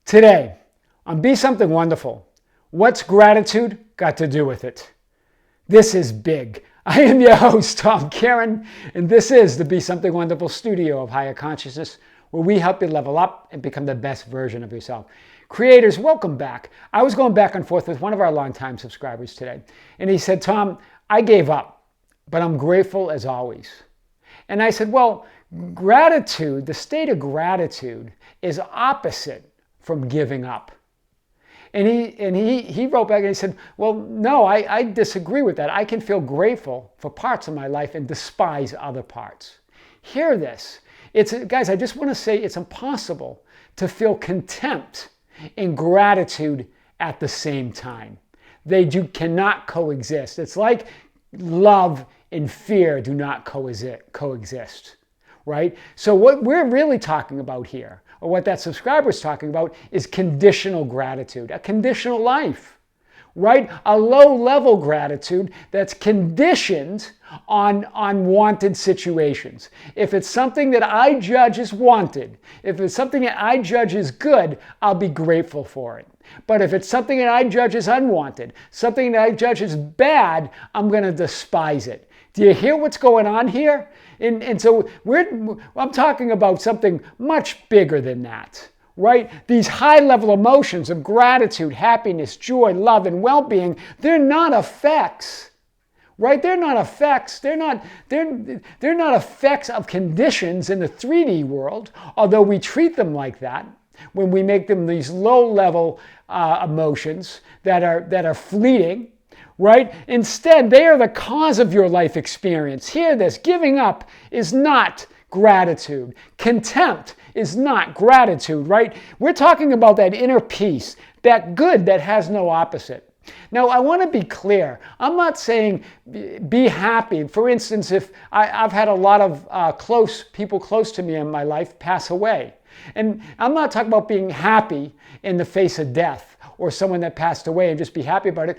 Today, on Be Something Wonderful, what's gratitude got to do with it? This is big. I am your host, Tom Karen, and this is the Be Something Wonderful studio of higher consciousness, where we help you level up and become the best version of yourself. Creators, welcome back. I was going back and forth with one of our longtime subscribers today, and he said, Tom, I gave up, but I'm grateful as always. And I said, well, gratitude, the state of gratitude is opposite from giving up. And he wrote back and he said, well, no, I disagree with that. I can feel grateful for parts of my life and despise other parts. Hear this. Guys, I just want to say it's impossible to feel contempt and gratitude at the same time. They cannot coexist. It's like love and fear do not coexist, right? So what we're really talking about here, or what that subscriber is talking about, is conditional gratitude, a conditional life, right? A low-level gratitude that's conditioned on wanted situations. If it's something that I judge as wanted, if it's something that I judge as good, I'll be grateful for it. But if it's something that I judge as unwanted, something that I judge as bad, I'm going to despise it. Do you hear what's going on here? And so I'm talking about something much bigger than that, right? These high-level emotions of gratitude, happiness, joy, love, and well-being, they're not effects, right? They're not effects. They're not effects of conditions in the 3D world, although we treat them like that when we make them these low-level emotions that are fleeting. Right? Instead, they are the cause of your life experience. Hear this. Giving up is not gratitude. Contempt is not gratitude, right? We're talking about that inner peace, that good that has no opposite. Now, I want to be clear. I'm not saying be happy. For instance, if I've had a lot of people close to me in my life pass away. And I'm not talking about being happy in the face of death or someone that passed away and just be happy about it.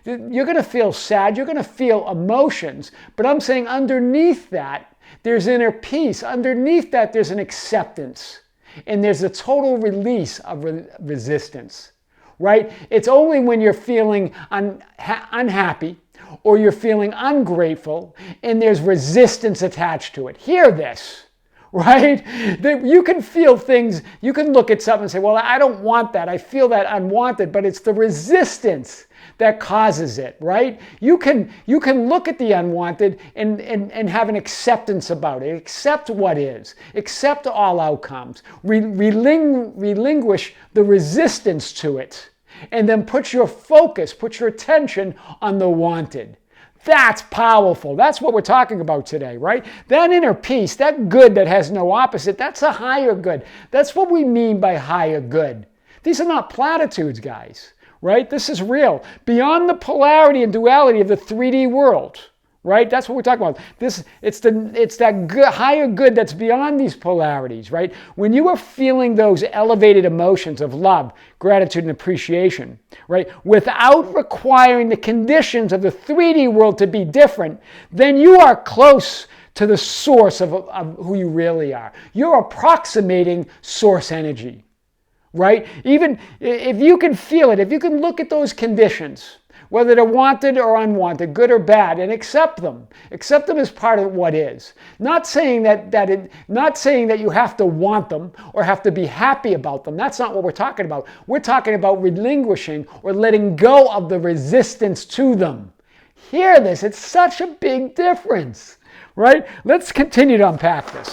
You're going to feel sad. You're going to feel emotions. But I'm saying underneath that, there's inner peace. Underneath that, there's an acceptance. And there's a total release of resistance, right? It's only when you're feeling unhappy or you're feeling ungrateful and there's resistance attached to it. Hear this. Right? You can feel things, you can look at something and say, well, I don't want that. I feel that unwanted, but it's the resistance that causes it, right? You can look at the unwanted and have an acceptance about it. Accept what is. Accept all outcomes. Relinquish the resistance to it. And then put your focus, put your attention on the wanted. That's powerful. That's what we're talking about today, right? That inner peace, that good that has no opposite, that's a higher good. That's what we mean by higher good. These are not platitudes, guys, right? This is real. Beyond the polarity and duality of the 3D world, right? That's what we're talking about. It's that good, higher good that's beyond these polarities, right? When you are feeling those elevated emotions of love, gratitude, and appreciation, right, without requiring the conditions of the 3D world to be different, then you are close to the source of who you really are. You're approximating source energy, right? Even if you can feel it, if you can look at those conditions, whether they're wanted or unwanted, good or bad, and accept them. Accept them as part of what is. Not saying that you have to want them or have to be happy about them. That's not what we're talking about. We're talking about relinquishing or letting go of the resistance to them. Hear this. It's such a big difference, right? Let's continue to unpack this.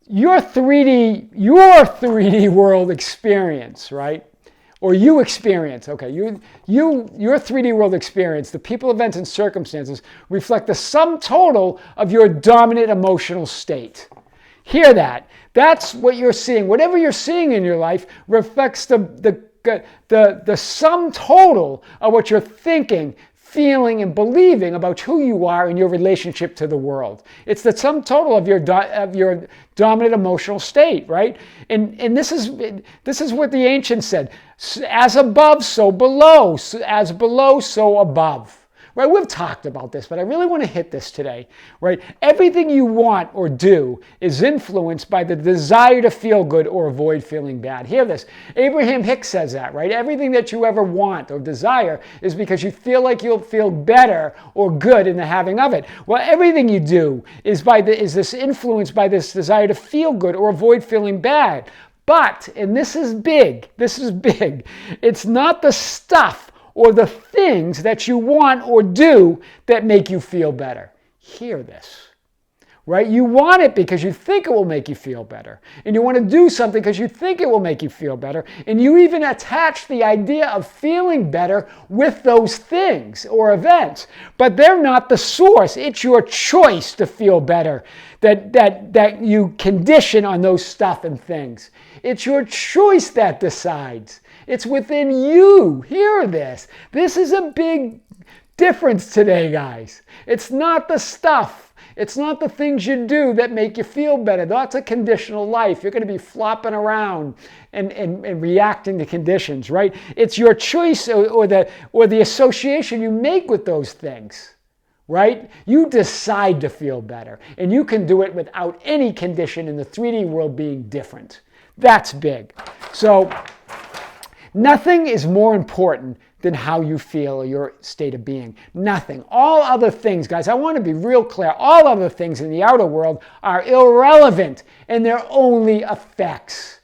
Your 3D world experience, right? Or you experience, okay, your 3D world experience, the people, events, and circumstances reflect the sum total of your dominant emotional state. Hear that. That's what you're seeing. Whatever you're seeing in your life reflects the sum total of what you're thinking, feeling, and believing about who you are in your relationship to the world. It's the sum total of your dominant emotional state, right? And this is what the ancients said: as above, so below; as below, so above. right? We've talked about this, but I really want to hit this today, right? Everything you want or do is influenced by the desire to feel good or avoid feeling bad. Hear this. Abraham Hicks says that, right? Everything that you ever want or desire is because you feel like you'll feel better or good in the having of it. Well, everything you do is this influenced by this desire to feel good or avoid feeling bad. But, and this is big, it's not the stuff or the things that you want or do that make you feel better. Hear this. Right? You want it because you think it will make you feel better. And you want to do something because you think it will make you feel better. And you even attach the idea of feeling better with those things or events. But they're not the source. It's your choice to feel better that you condition on those stuff and things. It's your choice that decides. It's within you. Hear this. This is a big difference today, guys. It's not the stuff. It's not the things you do that make you feel better. That's a conditional life. You're going to be flopping around and reacting to conditions, right? It's your choice or the association you make with those things, right? You decide to feel better, and you can do it without any condition in the 3D world being different. That's big. So nothing is more important than how you feel or your state of being. Nothing. All other things, guys, I want to be real clear. All other things in the outer world are irrelevant, and they're only effects.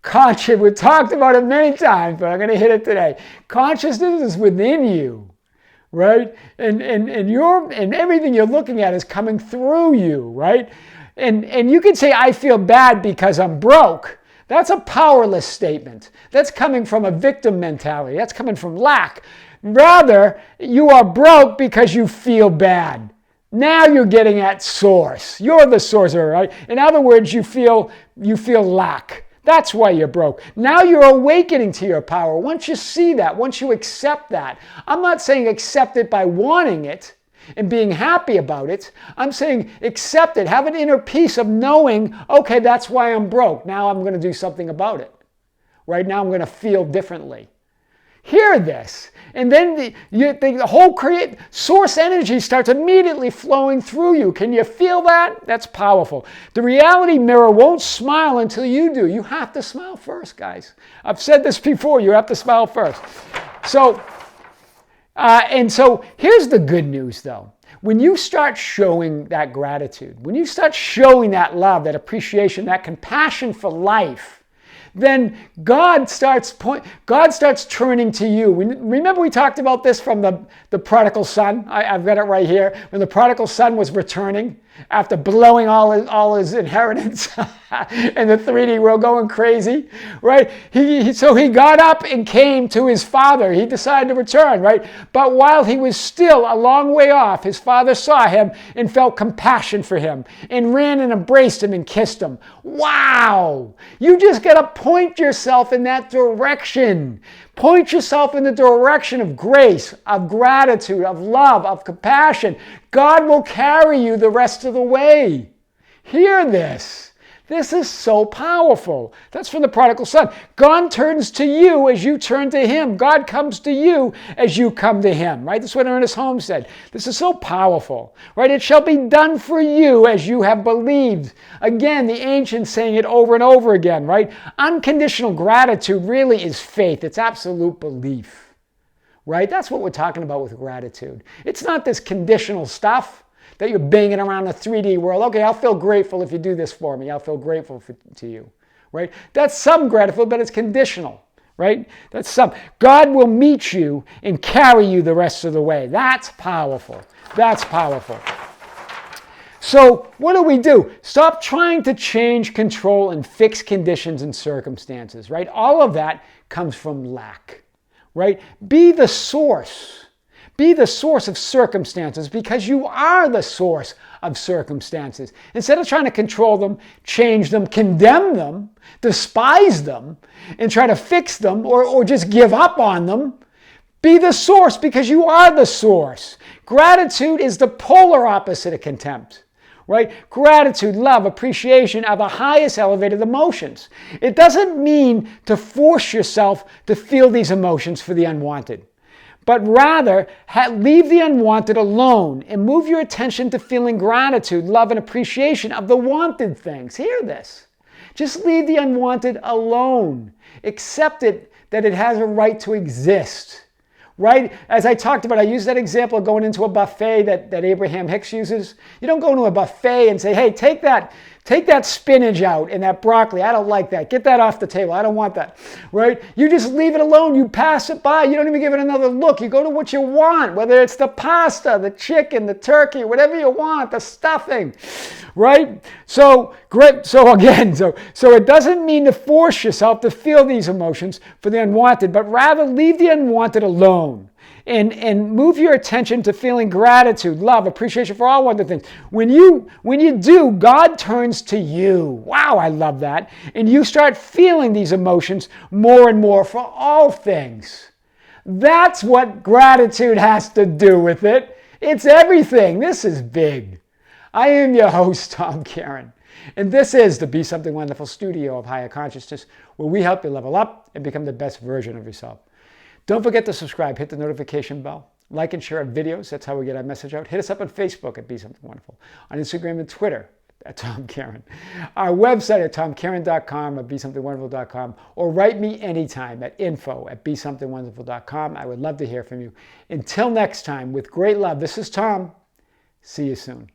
Conscious, we've talked about it many times, but I'm going to hit it today. Consciousness is within you, right? And everything you're looking at is coming through you, right? And you can say, I feel bad because I'm broke. That's a powerless statement. That's coming from a victim mentality. That's coming from lack. Rather, you are broke because you feel bad. Now you're getting at source. You're the sorcerer, right? In other words, you feel lack. That's why you're broke. Now you're awakening to your power. Once you see that, once you accept that, I'm not saying accept it by wanting it and being happy about it. I'm saying accept it. Have an inner peace of knowing, okay, that's why I'm broke. Now I'm going to do something about it. Right now I'm going to feel differently. Hear this. And then the whole source energy starts immediately flowing through you. Can you feel that? That's powerful. The reality mirror won't smile until you do. You have to smile first, guys. I've said this before. You have to smile first. So here's the good news, though. When you start showing that gratitude, when you start showing that love, that appreciation, that compassion for life, then God starts turning to you. Remember we talked about this from the prodigal son? I've got it right here. When the prodigal son was returning after blowing all his inheritance and the 3D world going crazy, right? So he got up and came to his father. He decided to return, right? But while he was still a long way off, his father saw him and felt compassion for him and ran and embraced him and kissed him. Wow! You just got to point yourself in that direction. Point yourself in the direction of grace, of gratitude, of love, of compassion. God will carry you the rest of the way. Hear this. This is so powerful. That's from the prodigal son. God turns to you as you turn to him. God comes to you as you come to him, right? That's what Ernest Holmes said. This is so powerful, right? It shall be done for you as you have believed. Again, the ancients saying it over and over again, right? Unconditional gratitude really is faith. It's absolute belief, right? That's what we're talking about with gratitude. It's not this conditional stuff that you're banging around the 3D world. Okay, I'll feel grateful if you do this for me. I'll feel grateful to you, right? That's some gratitude, but it's conditional, right? That's some. God will meet you and carry you the rest of the way. That's powerful. That's powerful. So what do? Stop trying to change, control, and fix conditions and circumstances, right? All of that comes from lack, right? Be the source. Be the source of circumstances because you are the source of circumstances. Instead of trying to control them, change them, condemn them, despise them, and try to fix them or just give up on them, be the source because you are the source. Gratitude is the polar opposite of contempt. Right? Gratitude, love, appreciation are the highest elevated emotions. It doesn't mean to force yourself to feel these emotions for the unwanted. but rather leave the unwanted alone and move your attention to feeling gratitude, love, and appreciation of the wanted things. Hear this. Just leave the unwanted alone. Accept it that it has a right to exist. Right? As I talked about, I used that example of going into a buffet that Abraham Hicks uses. You don't go into a buffet and say, hey, take that spinach out and that broccoli. I don't like that. Get that off the table. I don't want that. Right? You just leave it alone. You pass it by. You don't even give it another look. You go to what you want, whether it's the pasta, the chicken, the turkey, whatever you want, the stuffing. Right? So it doesn't mean to force yourself to feel these emotions for the unwanted, but rather leave the unwanted alone. And move your attention to feeling gratitude, love, appreciation for all other things. When you do, God turns to you. Wow, I love that. And you start feeling these emotions more and more for all things. That's what gratitude has to do with it. It's everything. This is big. I am your host, Tom Karen. And this is the Be Something Wonderful studio of higher consciousness, where we help you level up and become the best version of yourself. Don't forget to subscribe, hit the notification bell, like and share our videos. That's how we get our message out. Hit us up on Facebook at Be Something Wonderful, on Instagram and Twitter at Tom Karen, our website at tomkaren.com or besomethingwonderful.com, or write me anytime at info@besomethingwonderful.com. I would love to hear from you. Until next time, with great love, this is Tom. See you soon.